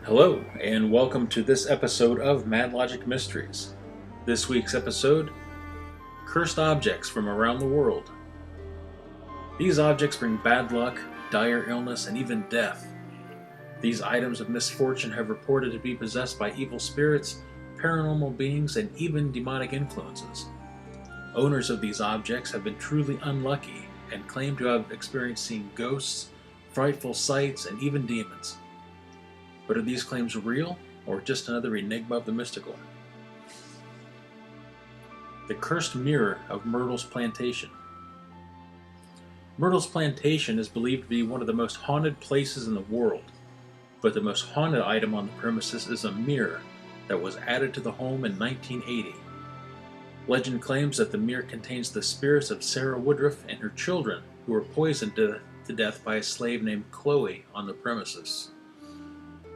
Hello, and welcome to this episode of Madlogic Mysteries. This week's episode, Cursed Objects from Around the World. These objects bring bad luck, dire illness, and even death. These items of misfortune have reported to be possessed by evil spirits, paranormal beings, and even demonic influences. Owners of these objects have been truly unlucky and claim to have experienced seeing ghosts, frightful sights, and even demons. But are these claims real, or just another enigma of the mystical? The Cursed Mirror of Myrtles Plantation. Myrtles Plantation is believed to be one of the most haunted places in the world, but the most haunted item on the premises is a mirror that was added to the home in 1980. Legend claims that the mirror contains the spirits of Sarah Woodruff and her children, who were poisoned to death by a slave named Chloe on the premises.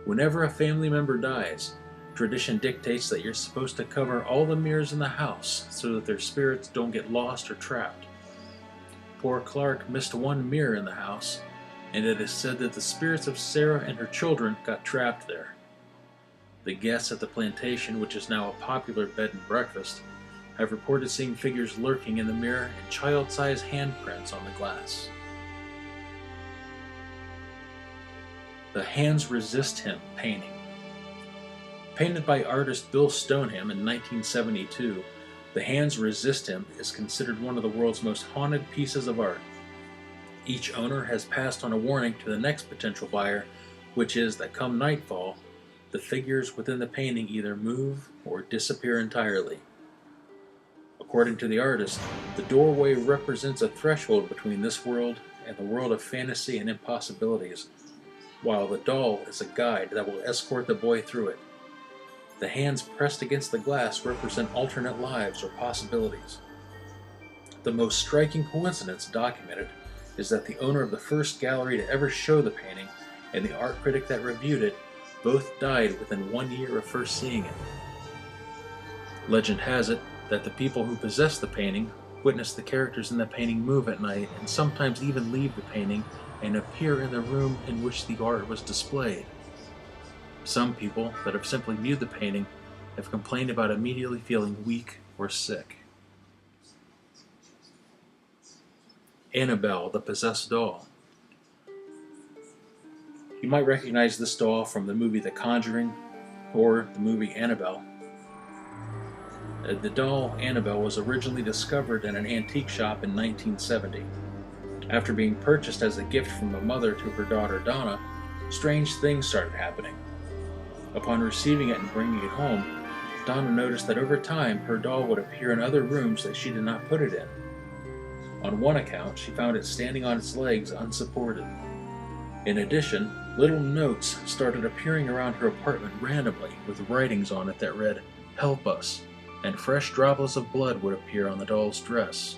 Whenever a family member dies, tradition dictates that you're supposed to cover all the mirrors in the house so that their spirits don't get lost or trapped. Poor Clark missed one mirror in the house, and it is said that the spirits of Sarah and her children got trapped there. The guests at the plantation, which is now a popular bed and breakfast, have reported seeing figures lurking in the mirror and child-sized handprints on the glass. The Hands Resist Him painting. Painted by artist Bill Stoneham in 1972, The Hands Resist Him is considered one of the world's most haunted pieces of art. Each owner has passed on a warning to the next potential buyer, which is that come nightfall, the figures within the painting either move or disappear entirely. According to the artist, the doorway represents a threshold between this world and the world of fantasy and impossibilities, while the doll is a guide that will escort the boy through it. The hands pressed against the glass represent alternate lives or possibilities. The most striking coincidence documented is that the owner of the first gallery to ever show the painting and the art critic that reviewed it both died within 1 year of first seeing it. Legend has it that the people who possess the painting witness the characters in the painting move at night and sometimes even leave the painting and appear in the room in which the art was displayed. Some people that have simply viewed the painting have complained about immediately feeling weak or sick. Annabelle, the Possessed Doll. You might recognize this doll from the movie The Conjuring or the movie Annabelle. The doll Annabelle was originally discovered in an antique shop in 1970. After being purchased as a gift from a mother to her daughter Donna, strange things started happening. Upon receiving it and bringing it home, Donna noticed that over time her doll would appear in other rooms that she did not put it in. On one account, she found it standing on its legs unsupported. In addition, little notes started appearing around her apartment randomly with writings on it that read, "Help us," and fresh droplets of blood would appear on the doll's dress.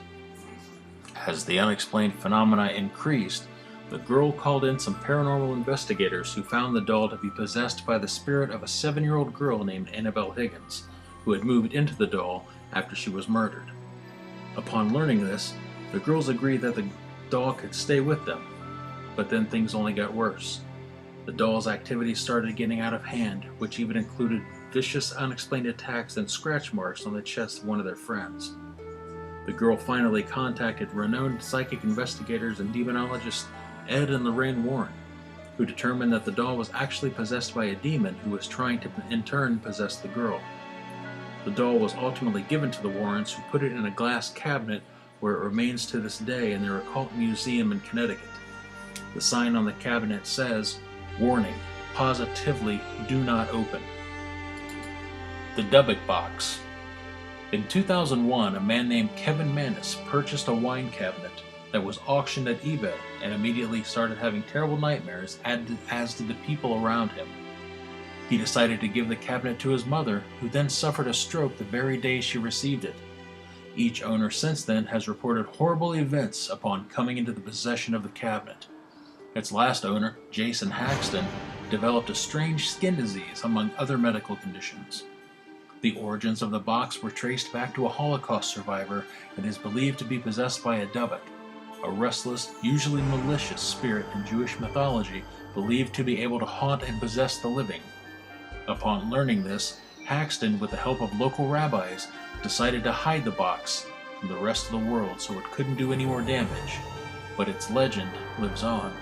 As the unexplained phenomena increased, the girl called in some paranormal investigators who found the doll to be possessed by the spirit of a 7-year-old girl named Annabelle Higgins, who had moved into the doll after she was murdered. Upon learning this, the girls agreed that the doll could stay with them, but then things only got worse. The doll's activities started getting out of hand, which even included vicious, unexplained attacks and scratch marks on the chest of one of their friends. The girl finally contacted renowned psychic investigators and demonologists Ed and Lorraine Warren, who determined that the doll was actually possessed by a demon who was trying to in turn possess the girl. The doll was ultimately given to the Warrens, who put it in a glass cabinet where it remains to this day in their occult museum in Connecticut. The sign on the cabinet says, "Warning, positively do not open." The Dubbock Box. In 2001, a man named Kevin Manis purchased a wine cabinet that was auctioned at eBay and immediately started having terrible nightmares, as did the people around him. He decided to give the cabinet to his mother, who then suffered a stroke the very day she received it. Each owner since then has reported horrible events upon coming into the possession of the cabinet. Its last owner, Jason Haxton, developed a strange skin disease among other medical conditions. The origins of the box were traced back to a Holocaust survivor and is believed to be possessed by a Dubbock, a restless, usually malicious spirit in Jewish mythology believed to be able to haunt and possess the living, Upon learning this, Haxton, with the help of local rabbis, decided to hide the box from the rest of the world so it couldn't do any more damage, but its legend lives on.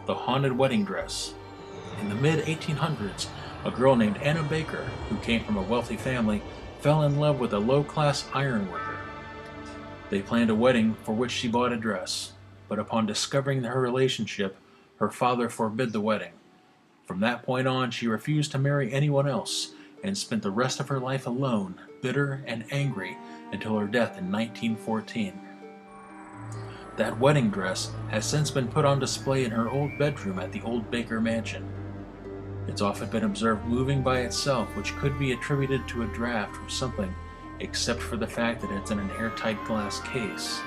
The Haunted Wedding Dress. In the mid-1800s, a girl named Anna Baker, who came from a wealthy family, fell in love with a low-class ironworker. They planned a wedding for which she bought a dress, but upon discovering her relationship, her father forbid the wedding. From that point on, she refused to marry anyone else and spent the rest of her life alone, bitter and angry, until her death in 1914. That wedding dress has since been put on display in her old bedroom at the old Baker Mansion. It's often been observed moving by itself, which could be attributed to a draft or something, except for the fact that it's in an airtight glass case.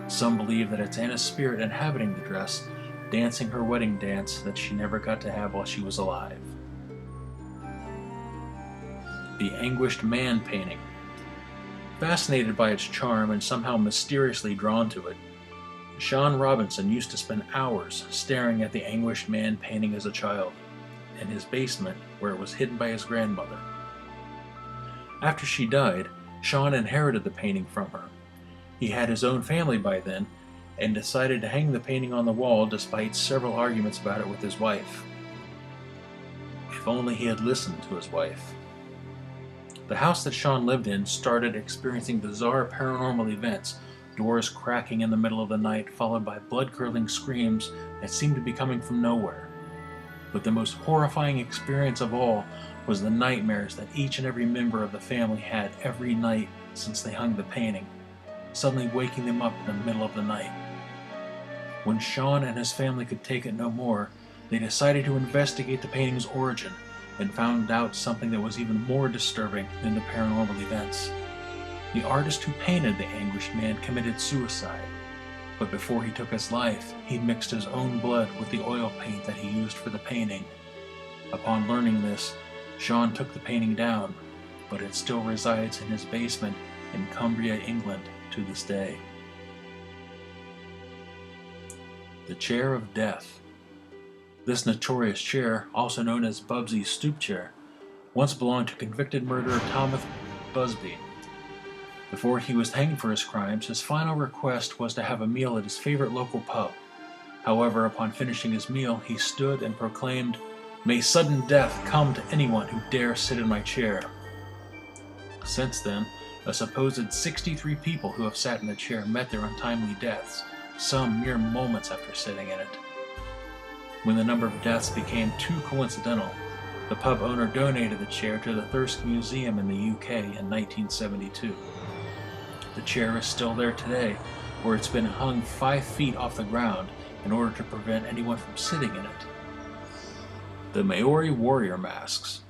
Some believe that it's Anna's spirit inhabiting the dress, dancing her wedding dance that she never got to have while she was alive. The Anguish Man Painting. Fascinated by its charm and somehow mysteriously drawn to it, Sean Robinson used to spend hours staring at the Anguish Man painting as a child, in his basement where it was hidden by his grandmother. After she died, Sean inherited the painting from her. He had his own family by then, and decided to hang the painting on the wall despite several arguments about it with his wife. If only he had listened to his wife. The house that Sean lived in started experiencing bizarre paranormal events, doors cracking in the middle of the night, followed by blood-curdling screams that seemed to be coming from nowhere. But the most horrifying experience of all was the nightmares that each and every member of the family had every night since they hung the painting, suddenly waking them up in the middle of the night. When Sean and his family could take it no more, they decided to investigate the painting's origin and found out something that was even more disturbing than the paranormal events. The artist who painted the Anguished Man committed suicide, but before he took his life, he mixed his own blood with the oil paint that he used for the painting. Upon learning this, Sean took the painting down, but it still resides in his basement in Cumbria, England, to this day. The Chair of Death. This notorious chair, also known as Bubsy's stoop chair, once belonged to convicted murderer Thomas Busby. Before he was hanged for his crimes, his final request was to have a meal at his favorite local pub. However, upon finishing his meal, he stood and proclaimed, "May sudden death come to anyone who dare sit in my chair." Since then, a supposed 63 people who have sat in the chair met their untimely deaths, some mere moments after sitting in it. When the number of deaths became too coincidental, the pub owner donated the chair to the Thirsk Museum in the UK in 1972. The chair is still there today, where it's been hung 5 feet off the ground in order to prevent anyone from sitting in it. The Maori warrior masks.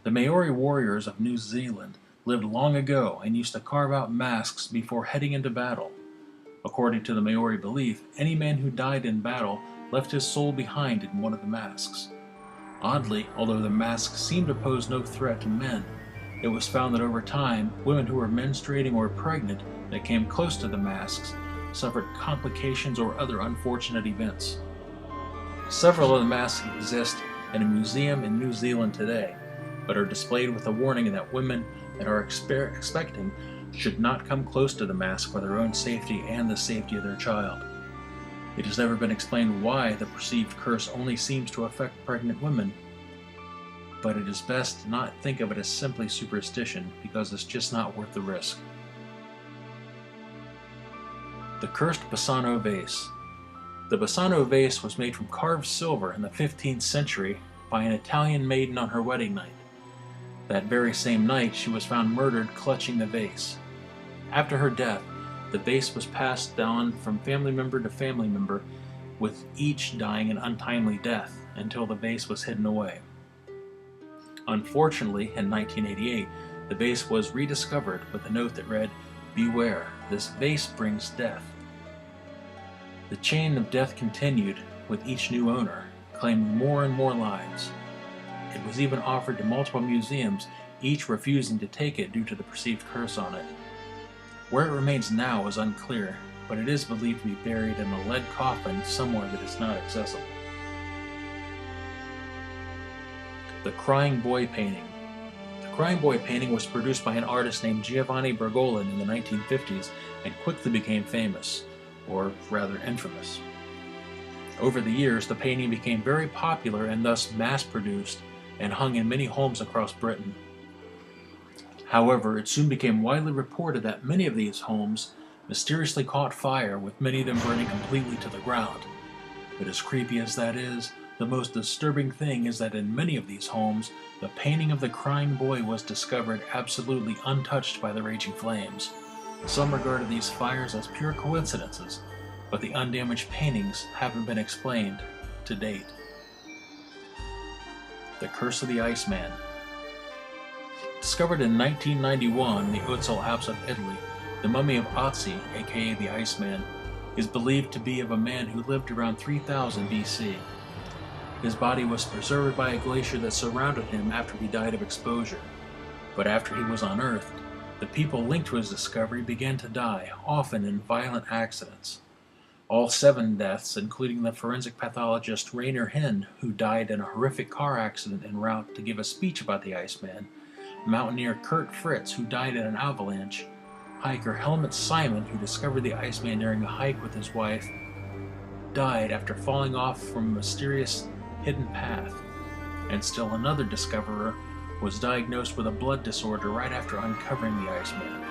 The Maori warriors of New Zealand lived long ago and used to carve out masks before heading into battle. According to the Maori belief, any man who died in battle left his soul behind in one of the masks. Oddly, although the masks seemed to pose no threat to men, it was found that over time, women who were menstruating or pregnant that came close to the masks suffered complications or other unfortunate events. Several of the masks exist in a museum in New Zealand today, but are displayed with a warning that women that are expecting should not come close to the mask for their own safety and the safety of their child. It has never been explained why the perceived curse only seems to affect pregnant women, but it is best to not think of it as simply superstition because it's just not worth the risk. The Cursed Bassano Vase. The Bassano Vase was made from carved silver in the 15th century by an Italian maiden on her wedding night. That very same night, she was found murdered clutching the vase. After her death, the vase was passed on from family member to family member, with each dying an untimely death until the vase was hidden away. Unfortunately, in 1988, the vase was rediscovered with a note that read, "Beware, this vase brings death." The chain of death continued, with each new owner, claiming more and more lives. It was even offered to multiple museums, each refusing to take it due to the perceived curse on it. Where it remains now is unclear, but it is believed to be buried in a lead coffin somewhere that is not accessible. The Crying Boy Painting. The Crying Boy painting was produced by an artist named Giovanni Bergolin in the 1950s and quickly became famous, or rather infamous. Over the years, the painting became very popular and thus mass-produced and hung in many homes across Britain. However, it soon became widely reported that many of these homes mysteriously caught fire, with many of them burning completely to the ground. But as creepy as that is, the most disturbing thing is that in many of these homes, the painting of the crying boy was discovered absolutely untouched by the raging flames. Some regarded these fires as pure coincidences, but the undamaged paintings haven't been explained to date. The Curse of the Iceman. Discovered in 1991 in the Ötztal Alps of Italy, the mummy of Otzi, aka the Iceman, is believed to be of a man who lived around 3000 BC. His body was preserved by a glacier that surrounded him after he died of exposure. But after he was unearthed, the people linked to his discovery began to die, often in violent accidents. All 7 deaths, including the forensic pathologist Rainer Hinn, who died in a horrific car accident en route to give a speech about the Iceman, mountaineer Kurt Fritz, who died in an avalanche, hiker Helmut Simon, who discovered the Iceman during a hike with his wife, died after falling off from a mysterious hidden path, and still another discoverer was diagnosed with a blood disorder right after uncovering the Iceman.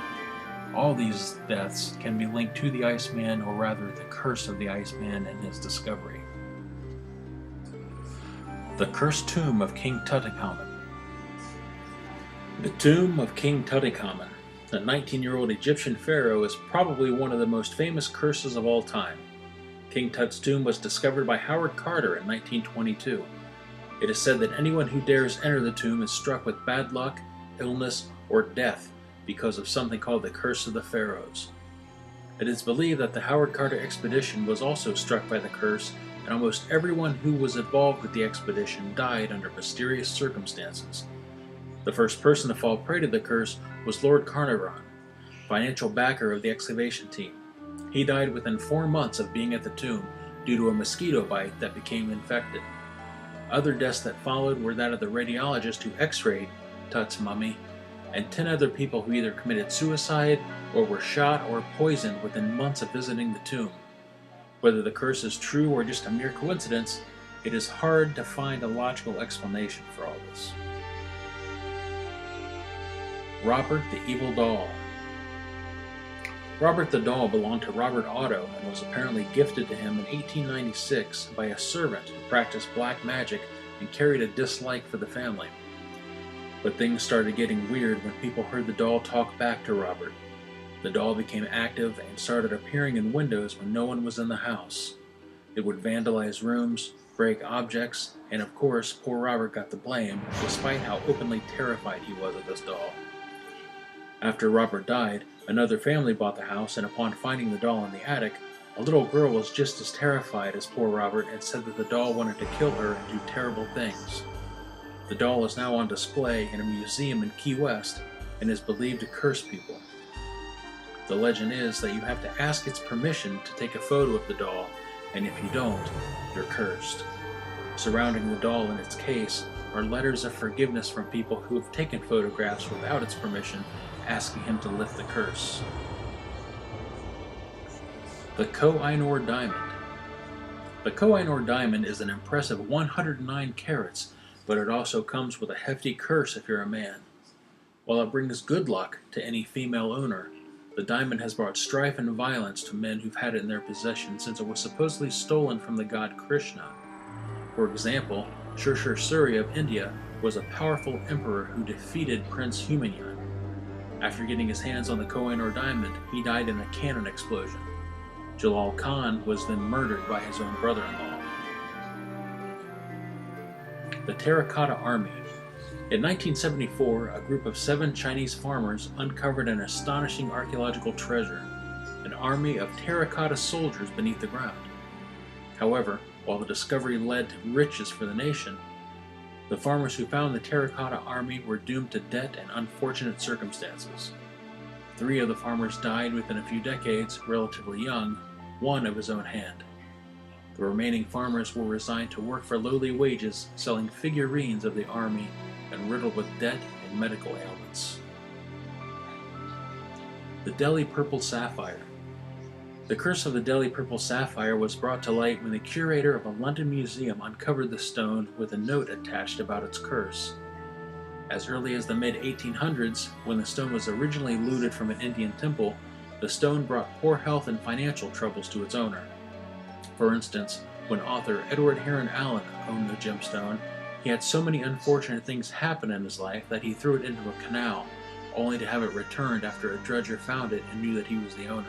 All these deaths can be linked to the Iceman, or rather the curse of the Iceman and his discovery. The Cursed Tomb of King Tutankhamun. The Tomb of King Tutankhamun, a 19-year-old Egyptian pharaoh, is probably one of the most famous curses of all time. King Tut's tomb was discovered by Howard Carter in 1922. It is said that anyone who dares enter the tomb is struck with bad luck, illness, or death because of something called the Curse of the Pharaohs. It is believed that the Howard Carter expedition was also struck by the curse, and almost everyone who was involved with the expedition died under mysterious circumstances. The first person to fall prey to the curse was Lord Carnarvon, financial backer of the excavation team. He died within 4 months of being at the tomb due to a mosquito bite that became infected. Other deaths that followed were that of the radiologist who x-rayed Tut's mummy, and 10 other people who either committed suicide or were shot or poisoned within months of visiting the tomb. Whether the curse is true or just a mere coincidence, it is hard to find a logical explanation for all this. Robert the Evil Doll. Robert the Doll belonged to Robert Otto and was apparently gifted to him in 1896 by a servant who practiced black magic and carried a dislike for the family. But things started getting weird when people heard the doll talk back to Robert. The doll became active and started appearing in windows when no one was in the house. It would vandalize rooms, break objects, and of course, poor Robert got the blame, despite how openly terrified he was of this doll. After Robert died, another family bought the house, and upon finding the doll in the attic, a little girl was just as terrified as poor Robert and said that the doll wanted to kill her and do terrible things. The doll is now on display in a museum in Key West and is believed to curse people. The legend is that you have to ask its permission to take a photo of the doll, and if you don't, you're cursed. Surrounding the doll in its case are letters of forgiveness from people who have taken photographs without its permission, asking him to lift the curse. The Kohinoor Diamond. The Kohinoor Diamond is an impressive 109 carats, but it also comes with a hefty curse if you're a man. While it brings good luck to any female owner, the diamond has brought strife and violence to men who've had it in their possession since it was supposedly stolen from the god Krishna. For example, Shursur Surya of India was a powerful emperor who defeated Prince Humayun. After getting his hands on the Kohinoor Diamond, he died in a cannon explosion. Jalal Khan was then murdered by his own brother-in-law. The Terracotta Army. In 1974, a group of 7 Chinese farmers uncovered an astonishing archaeological treasure, an army of terracotta soldiers beneath the ground. However, while the discovery led to riches for the nation, the farmers who found the Terracotta Army were doomed to debt and unfortunate circumstances. 3 of the farmers died within a few decades, relatively young, one of his own hand. The remaining farmers were resigned to work for lowly wages, selling figurines of the army and riddled with debt and medical ailments. The Deli Purple Sapphire. The curse of the Deli Purple Sapphire was brought to light when the curator of a London museum uncovered the stone with a note attached about its curse. As early as the mid-1800s, when the stone was originally looted from an Indian temple, the stone brought poor health and financial troubles to its owner. For instance, when author Edward Heron Allen owned the gemstone, he had so many unfortunate things happen in his life that he threw it into a canal, only to have it returned after a dredger found it and knew that he was the owner.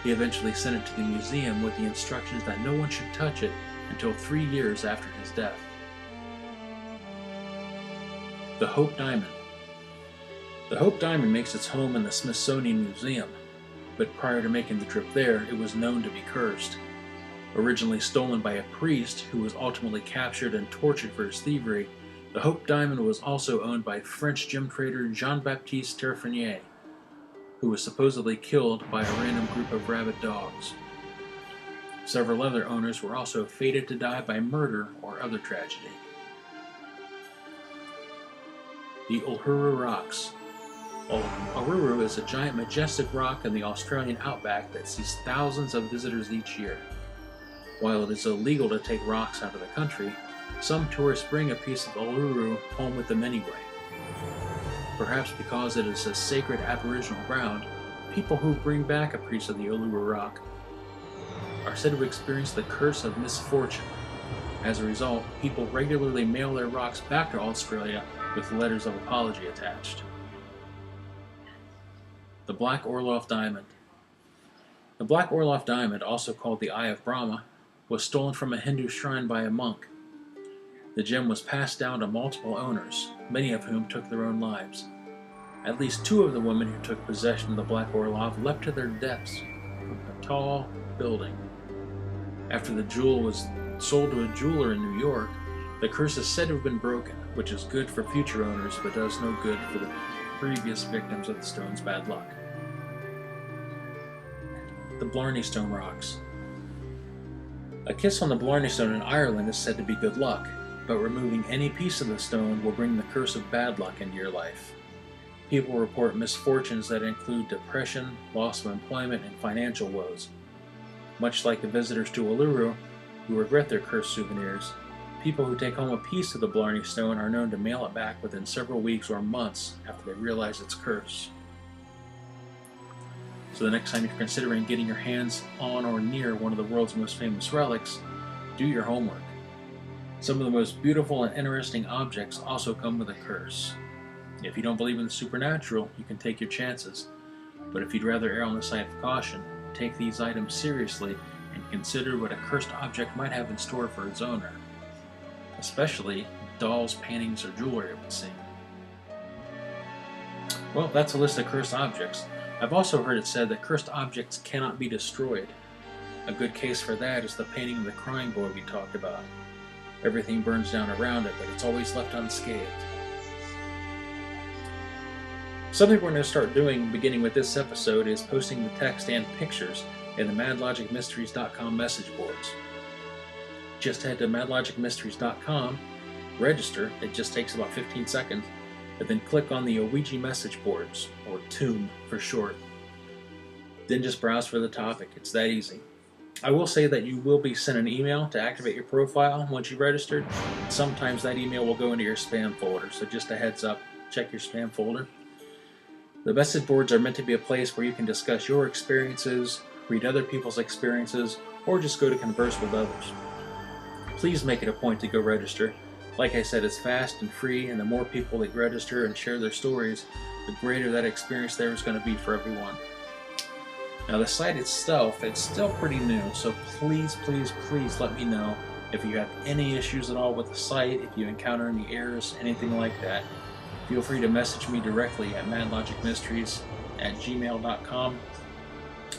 He eventually sent it to the museum with the instructions that no one should touch it until 3 years after his death. The Hope Diamond. The Hope Diamond makes its home in the Smithsonian Museum, but prior to making the trip there, it was known to be cursed. Originally stolen by a priest who was ultimately captured and tortured for his thievery, the Hope Diamond was also owned by French gem trader Jean-Baptiste Terfinier, who was supposedly killed by a random group of rabid dogs. Several other owners were also fated to die by murder or other tragedy. The Olvera Rocks. Uluru is a giant majestic rock in the Australian outback that sees thousands of visitors each year. While it is illegal to take rocks out of the country, some tourists bring a piece of Uluru home with them anyway. Perhaps because it is a sacred aboriginal ground, people who bring back a piece of the Uluru rock are said to experience the curse of misfortune. As a result, people regularly mail their rocks back to Australia with letters of apology attached. The Black Orloff Diamond. The Black Orloff Diamond, also called the Eye of Brahma, was stolen from a Hindu shrine by a monk. The gem was passed down to multiple owners, many of whom took their own lives. At least 2 of the women who took possession of the Black Orloff leapt to their deaths from a tall building. After the jewel was sold to a jeweler in New York, the curse is said to have been broken, which is good for future owners but does no good for the previous victims of the stone's bad luck. The Blarney Stone Rocks. A kiss on the Blarney Stone in Ireland is said to be good luck, but removing any piece of the stone will bring the curse of bad luck into your life. People report misfortunes that include depression, loss of employment, and financial woes. Much like the visitors to Uluru, who regret their cursed souvenirs, people who take home a piece of the Blarney Stone are known to mail it back within several weeks or months after they realize its curse. So the next time you're considering getting your hands on or near one of the world's most famous relics, do your homework. Some of the most beautiful and interesting objects also come with a curse. If you don't believe in the supernatural, you can take your chances. But if you'd rather err on the side of caution, take these items seriously and consider what a cursed object might have in store for its owner. Especially dolls, paintings, or jewelry, it would seem. Well, that's a list of cursed objects. I've also heard it said that cursed objects cannot be destroyed. A good case for that is the painting of the crying boy we talked about. Everything burns down around it, but it's always left unscathed. Something we're going to start doing, beginning with this episode, is posting the text and pictures in the madlogicmysteries.com message boards. Just head to madlogicmysteries.com, register, it just takes about 15 seconds, and then click on the Ouija message boards, or TOMB for short. Then just browse for the topic. It's that easy. I will say that you will be sent an email to activate your profile once you've registered. Sometimes that email will go into your spam folder, so just a heads up, check your spam folder. The message boards are meant to be a place where you can discuss your experiences, read other people's experiences, or just go to converse with others. Please make it a point to go register. Like I said, it's fast and free, and the more people that register and share their stories, the greater that experience there is going to be for everyone. Now the site itself, it's still pretty new, so please let me know if you have any issues at all with the site, if you encounter any errors, anything like that. Feel free to message me directly at madlogicmysteries@gmail.com,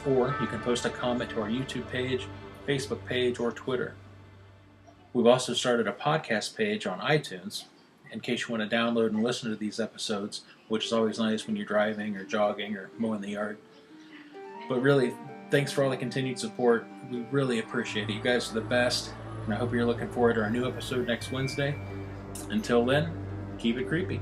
or you can post a comment to our YouTube page, Facebook page, or Twitter. We've also started a podcast page on iTunes, in case you want to download and listen to these episodes, which is always nice when you're driving or jogging or mowing the yard. But really, thanks for all the continued support. We really appreciate it. You guys are the best, and I hope you're looking forward to our new episode next Wednesday. Until then, keep it creepy.